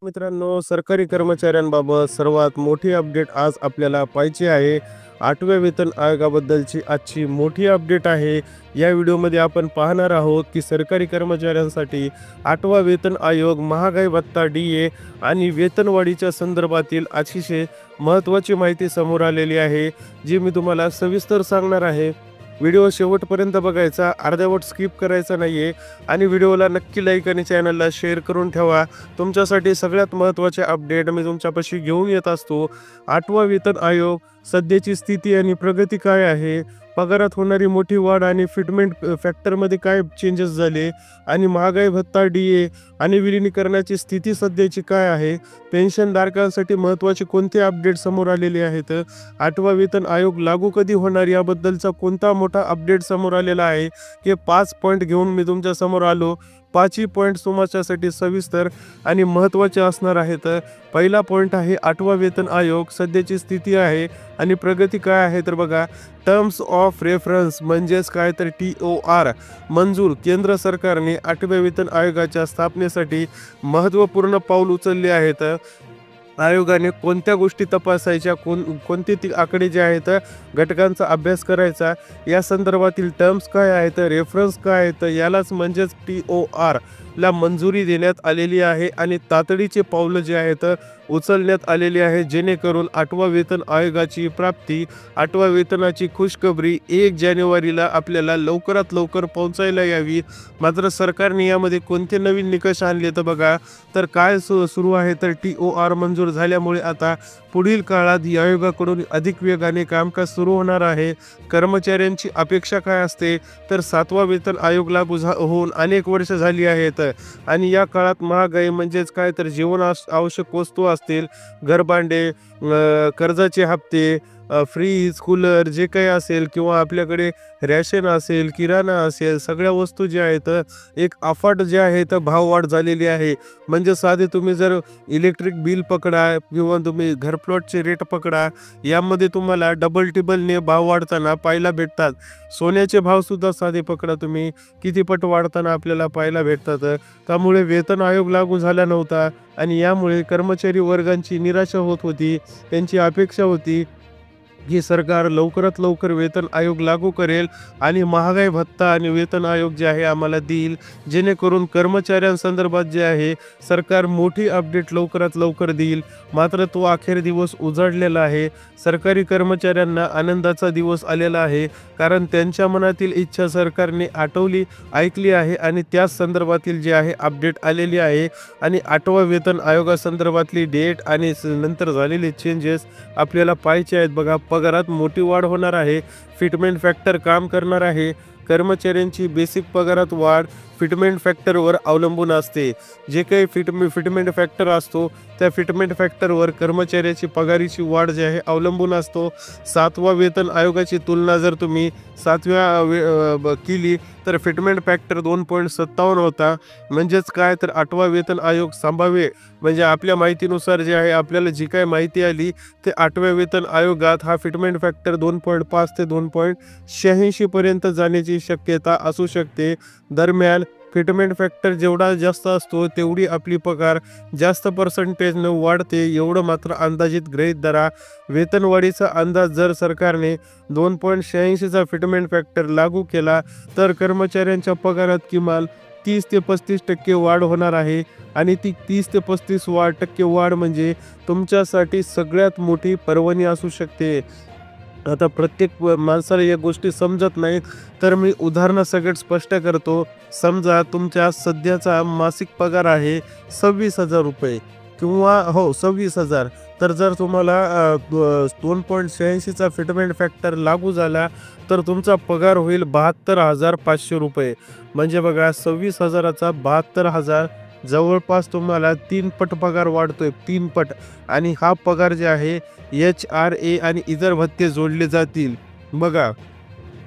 मित्रांनो, सरकारी कर्मचाऱ्यांबाबत सर्वात मोठी अपडेट आज आपल्याला पाहायची आहे. 8व्या वेतन आयोगाबद्दलची आजची मोठी अपडेट आहे. या व्हिडिओमध्ये आपण पाहणार आहोत की सरकारी कर्मचाऱ्यांसाठी 8वा वेतन आयोग, महागाई भत्ता, DA आणि वेतनवाढीच्या संदर्भातील अतिशय महत्त्वाची माहिती समोर आलेली आहे, जी मी तुम्हाला सविस्तर सांगणार आहे. व्हिडिओ शेवटपर्यंत बघायचा, अर्धवट स्किप करायचा नाहीये आणि व्हिडिओला नक्की लाईक आणि चॅनलला शेअर करून ठेवा. तुमच्यासाठी सगळ्यात महत्त्वाचे अपडेट मी तुमच्यापाशी घेऊन येत असतो. 8वा वेतन आयोग, सध्याची स्थिती आणि प्रगती काय आहे, पगारात होणारी मोठी वाढ आणि फिटमेंट फॅक्टरमध्ये काय चेंजेस झाले, आणि महागाई भत्ता, DA आणि विलिनीकरणाची स्थिती सध्याची काय आहे, पेन्शनधारकांसाठी महत्त्वाचे कोणते अपडेट समोर आलेले आहेत, 8वा वेतन आयोग लागू कधी होणार याबद्दलचा कोणता मोठा अपडेट समोर आलेला आहे, हे 5 पॉईंट घेऊन मी तुमच्या समोर आलो. 5ही पॉईंट तुमच्यासाठी सविस्तर आणि महत्त्वाचे असणार आहेत. पहिला पॉईंट आहे 8वा वेतन आयोग, सध्याची स्थिती आहे आणि प्रगती काय आहे. तर बघा, टर्म्स ऑफ रेफरन्स म्हणजेच काय तर TOR मंजूर. केंद्र सरकारने 8व्या वेतन आयोगाच्या स्थापनेसाठी महत्त्वपूर्ण पाऊल उचलले आहेत. आयोगाने कोणत्या गोष्टी तपासायच्या, कोणते आकडे जे आहेत, घटकांचा अभ्यास करायचा, या संदर्भातील टर्म्स काय आहेत, रेफरन्स काय आहेत, यालाच म्हणजेच TOR ला मंजुरी देण्यात आलेली आहे आणि तातडीचे पावलं जे आहेत उचलण्यात आलेली आहे, जेणेकरून 8वा वेतन आयोगाची प्राप्ती, 8वा वेतनाची खुशखबरी 1 जानेवारीला आपल्याला लवकरात लवकर पोहोचायला यावी. मात्र सरकारने यामध्ये कोणते नवीन निकष आणले तर बघा, तर काय सुरू आहे, तर TOR मंजूर झाल्यामुळे आता पुढील काळात या आयोगाकडून अधिक वेगाने कामकाज सुरू होणार आहे. कर्मचाऱ्यांची अपेक्षा काय असते, तर 7वा वेतन आयोग लागू होऊन अनेक वर्ष झाली आहेत आणि या काळात महागाई म्हणजेच काय तर जीवन आवश्यक वस्तू असतील, घरभांडे, कर्जाचे हप्ते, फ्रीज, कूलर जे काही असेल, किंवा आपल्याकडे रॅशन असेल, किराणा असेल, सगळ्या वस्तू ज्या आहेत एक अफाट जे आहे तर भाववाढ झालेली आहे. म्हणजे साधे तुम्ही जर इलेक्ट्रिक बिल पकडा किंवा तुम्ही घरप्लॉटचे रेट पकडा, यामध्ये तुम्हाला डबल टिबलने भाव वाढताना पाहायला भेटतात. सोन्याचे भावसुद्धा साधे पकडा तुम्ही, किती पट वाढताना आपल्याला पाहायला भेटतात. त्यामुळे वेतन आयोग लागू झाला नव्हता आणि यामुळे कर्मचारी वर्गांची निराशा होत होती. त्यांची अपेक्षा होती की सरकार लवकरात लवकर वेतन आयोग लागू करेल आणि महागाई भत्ता आणि वेतन आयोग जे आहे आम्हाला देईल, जेणेकरून कर्मचाऱ्यांसंदर्भात जे आहे सरकार मोठी अपडेट लवकरात लवकर देईल. मात्र तो अखेर दिवस उजाडलेला आहे. सरकारी कर्मचाऱ्यांना आनंदाचा दिवस आलेला आहे, कारण त्यांच्या मनातील इच्छा सरकारने ऐकली आहे आणि त्याच संदर्भातील जे आहे अपडेट आलेली आहे. आणि 8वा वेतन आयोगासंदर्भातली डेट आणि नंतर झालेले चेंजेस आपल्याला पाहायचे आहेत. बघा, पगारात मोठी वाढ होणार आहे, फिटमेंट फॅक्टर काम करणार आहे. कर्मचाऱ्यांची बेसिक पगारात वाढ फिटमेंट फॅक्टरवर अवलंबून असते. जे काही फिटमेंट फॅक्टर असतो, त्या फिटमेंट फॅक्टरवर कर्मचाऱ्याची पगारीची वाढ जी आहे अवलंबून असतो. 7वा वेतन आयोगाची तुलना जर तुम्ही 7व्या केली तर फिटमेंट फॅक्टर 2.57 होता. म्हणजेच काय तर 8वा वेतन आयोग संभाव्य, म्हणजे आपल्या माहितीनुसार जे आहे आपल्याला जी काय माहिती आली, ते 8व्या वेतन आयोगात हा फिटमेंट फॅक्टर 2.5 ते 2.86 पर्यंत जाण्याची शक्यता असू शकते. दरम्यान फिटमेंट फॅक्टर जेवढा जास्त असतो तेवढी आपली पगार जास्त पर्सेंटेजनं वाढते, एवढं मात्र अंदाजित गृहीत धरा. वेतनवाढीचा अंदाज जर सरकारने 2.86चा फिटमेंट फॅक्टर लागू केला तर कर्मचाऱ्यांच्या पगारात किमान 30 ते 35% वाढ होणार आहे आणि ती 30 ते 35% वाढ म्हणजे तुमच्यासाठी सगळ्यात मोठी पर्वणी असू शकते. आता प्रत्येक माणसाला या गोष्टी समजत नाहीत, तर मी उदाहरणासकट स्पष्ट करतो. समजा तुमच्या सध्याचा मासिक पगार आहे 26,000 रुपये किंवा 26,000. तर जर तुम्हाला 2.86चा फिटमेंट फॅक्टर लागू झाला तर तुमचा पगार होईल 72,500 रुपये. म्हणजे बघा, 26,000चा 72,000, जवळपास तुम्हाला 3 पट पगार वाढतोय, 3 पट. आणि हा पगार जे आहे HRA आणि इतर भत्ते जोडले जातील. बघा,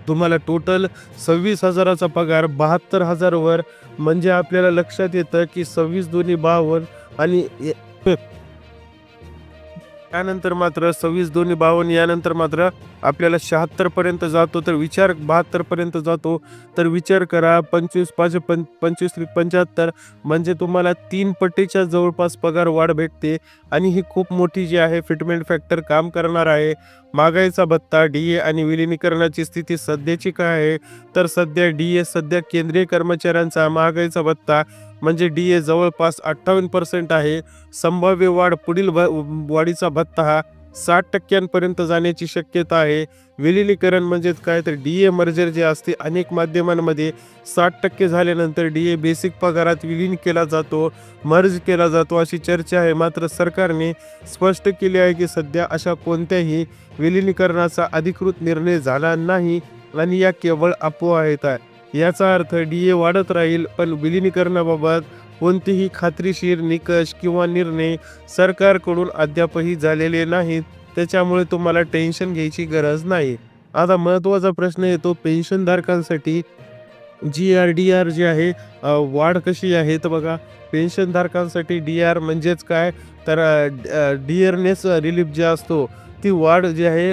तुम्हाला टोटल 26,000चा पगार 72,000वर, म्हणजे आपल्याला लक्षात येतं की 26 दोन्ही 52 आणि त्यानंतर मात्र 26/2/52 यानंतर मात्र आपल्याला 76 पर्यंत जातो, तर विचार 72 पर्यंत जातो. तर विचार करा 25/5 = 25 = 75 म्हणजे तुम्हाला 3 पटीच्या जवळपास पगार वाढ भेटते आणि ही खूप मोठी जी आहे फिटमेंट फॅक्टर काम करणार आहे. महागाईचा भत्ता, DA आणि विलिनीकरणाची स्थिती सध्याची काय आहे, तर सध्या DA केंद्रीय कर्मचाऱ्यांचा महागाईचा भत्ता म्हणजे DA जवळपास 58% आहे. संभाव्य वाढ पुढील वाढीचा भत्ता हा 60% जाण्याची शक्यता आहे. विलिनीकरण म्हणजे काय, तर DA मर्जर जे असते अनेक माध्यमांमध्ये 60% झाल्यानंतर DA बेसिक पगारात विलीन केला जातो, मर्ज केला जातो अशी चर्चा आहे. मात्र सरकारने स्पष्ट केले आहे की सध्या अशा कोणत्याही विलिनीकरणाचा अधिकृत निर्णय झाला नाही आणि या केवळ अफवा आहेत. याचा अर्थ DA वाढत राहील, पण विलिनीकरणाबाबत कोणतेही खात्रीशीर निकष किंवा निर्णय सरकारकडून अद्यापही झालेले नाहीत. त्याच्यामुळे तुम्हाला टेन्शन घ्यायची गरज नाही. आता महत्त्वाचा प्रश्न येतो पेन्शनधारकांसाठी DR जे आहे वाढ कशी आहे, तर बघा पेन्शनधारकांसाठी DR म्हणजेच काय, तर डिअरनेस रिलीफ जे असतो ती वाढ जी आहे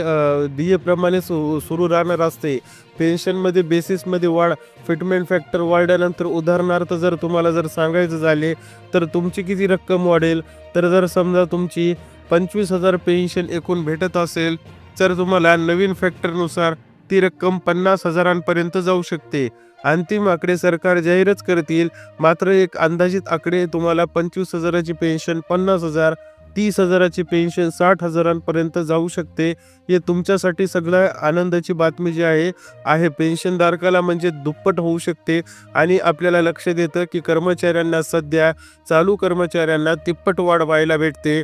DA प्रमाणे सुरू राहणार असते. पेन्शनमध्ये बेसिसमध्ये वाढ फिटमेंट फॅक्टर वाढल्यानंतर उदाहरणार्थ जर तुम्हाला सांगायचं झाले तर तुमची किती रक्कम वाढेल, तर जर समजा तुमची 25,000 पेन्शन एकूण भेटत असेल तर तुम्हाला नवीन फॅक्टरनुसार ती रक्कम 50,000पर्यंत जाऊ शकते. अंतिम आकडे सरकार जाहीरच करतील, मात्र एक अंदाजित आकडे तुम्हाला 25,000ची पेन्शन 50,000, 30,000ची पेन्शन 60,000पर्यंत जाऊ शकते. हे तुमच्यासाठी सगळ्या आनंदाची बातमी जी आहे पेन्शनधारकाला म्हणजे दुप्पट होऊ शकते. आणि आपल्याला लक्षात येतं की कर्मचाऱ्यांना सध्या चालू कर्मचाऱ्यांना तिप्पट वाढ व्हायला भेटते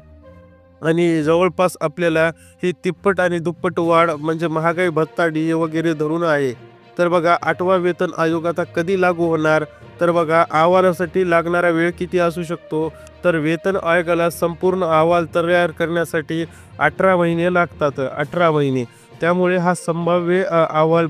आणि जवळपास आपल्याला ही तिप्पट आणि दुप्पट वाढ म्हणजे महागाई भत्ता DA वगैरे धरून आहे. तर बघा 8वा वेतन आयोग आता कधी लागू होणार, तर बघा अहवालासाठी लागणारा वेळ किती असू शकतो, तर वेतन आयोगाला संपूर्ण अहवाल तयार करण्यासाठी 18 महिने लागतात. 18 महिने. त्यामुळे हा संभाव्य अहवाल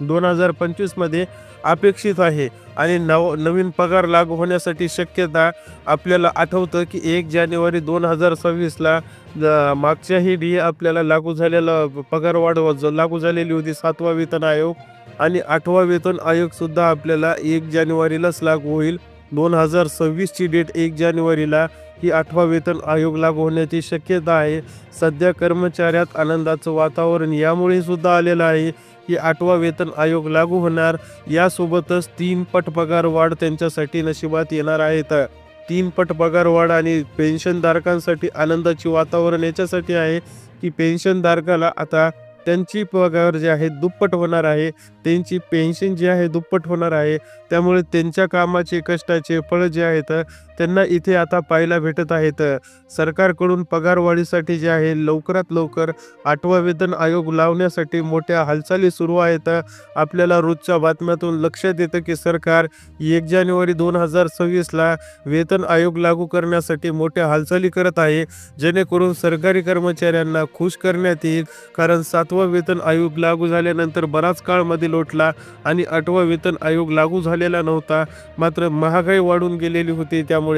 2025 मध्ये अपेक्षित आहे. आणि नवीन पगार लागू होण्यासाठी शक्यता आपल्याला आठवतं की 1 जानेवारी 2026ला मागच्याही DA आपल्याला लागू झालेला पगार वाढ लागू झालेली होती 7वा वेतन आयोग, आणि 8वा वेतन आयोग सुद्धा आपल्याला 1 जानेवारीलाच लागू होईल. 2026ची डेट 1 जानेवारीला ही 8वा वेतन आयोग लागू होण्याची शक्यता आहे. सध्या कर्मचाऱ्यात आनंदाचं वातावरण यामुळे सुद्धा आलेलं आहे की 8वा वेतन आयोग लागू होणार. यासोबतच 3 पट पगार वाढ त्यांच्यासाठी नशिबात येणार आहेत. 3 पट पगार वाढ आणि पेन्शनधारकांसाठी आनंदाचे वातावरण याच्यासाठी आहे की पेन्शनधारकाला आता त्यांची पगार जे आहे दुप्पट होणार आहे, त्यांची पेन्शन जी आहे दुप्पट होणार आहे. त्यामुळे त्यांच्या कामाचे कष्टाचे फळ जे आहेत त्यांना इथे आता पाहायला भेटत आहेत. सरकारकडून पगारवाढीसाठी जे आहे लवकरात लवकर 8वा वेतन आयोग लावण्यासाठी मोठ्या हालचाली सुरू आहेत. आपल्याला रोजच्या बातम्यातून लक्षात येतं की सरकार 1 जानेवारी 2026ला वेतन आयोग लागू करण्यासाठी मोठ्या हालचाली करत आहे, जेणेकरून सरकारी कर्मचाऱ्यांना खुश करण्यात येईल. कारण 7वा वेतन आयोग लागू झाल्यानंतर बराच काळ मध्ये लोटला आणि 8वा वेतन आयोग लागू झालेला नव्हता. मात्र महागाई वाढून गेलेली होती, त्यामुळे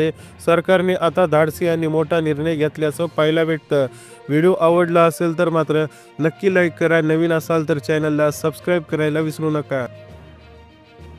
सरकारने आता धाडसी आणि मोठा निर्णय घेतल्याचं पाहायला भेटतं. व्हिडिओ आवडला असेल तर मात्र नक्की लाईक करा. नवीन असाल तर चॅनलला सबस्क्राईब करायला विसरू नका.